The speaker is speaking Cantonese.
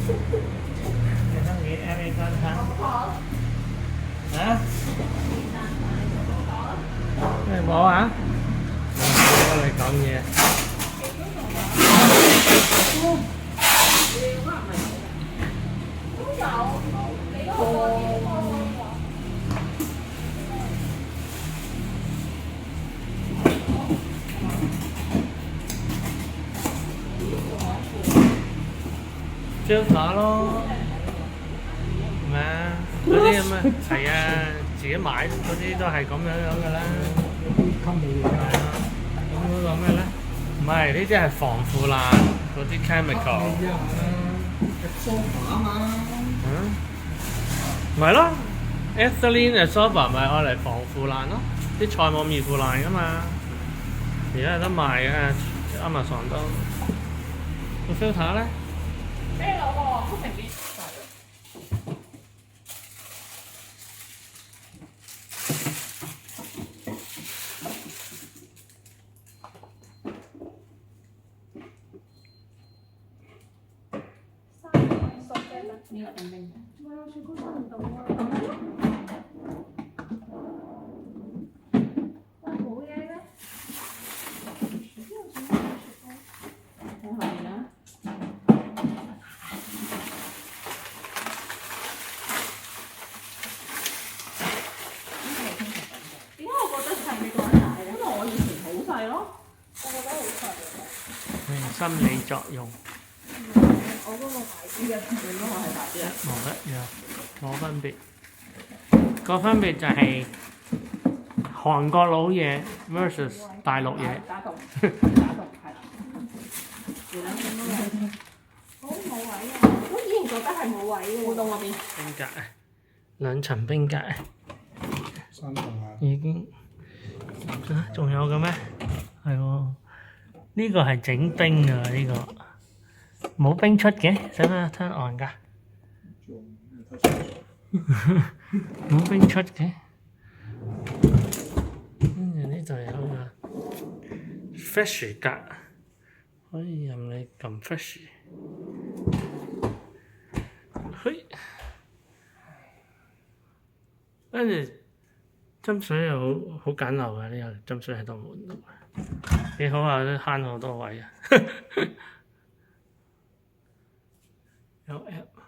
你生幾 M A 三餐？啊？咩冇啊？我嚟講嘢。燒塔咯，係咪啊？嗰啲咁啊，係啊，自己買嗰啲都係咁樣㗎啦。係啊，咁嗰個咩咧？唔係，呢啲係防腐爛嗰啲 chemical。嗯，咪咯 ，ethylene absorber 咪愛嚟防腐爛咯，啲菜冇易腐爛㗎嘛。而家有得賣嘅，Amazon 都。個 filter 咧？咩攞喎？好平啲。呢個定定嘅。唔係啊，雪糕收唔到啊。冇嘢嘅。睇下面啦。點解我覺得細美國人大嘅？因為我以前好細咯，我覺得好細嘅。心理作用。我嗰個大啲嘅，你嗰個係大啲啊？冇一樣，冇分別。個分別就係韓國佬嘢 versus 大陸嘢。打洞係啦。你兩點都有。好冇位啊！我以前覺得係冇位嘅。烏冬嗰邊。冰格啊，兩層冰格啊。3層啊。已經啊，仲有嘅咩？係喎，呢個係整冰㗎呢個。冇冰出嘅，使唔使 turn on 㗎？冇冰出嘅，跟住呢度有個 fresh 格，可以任你撳 fresh。嘿，跟住斟水又好簡陋嘅，呢個斟水喺度門度，幾好啊！都慳好多位啊！有 app。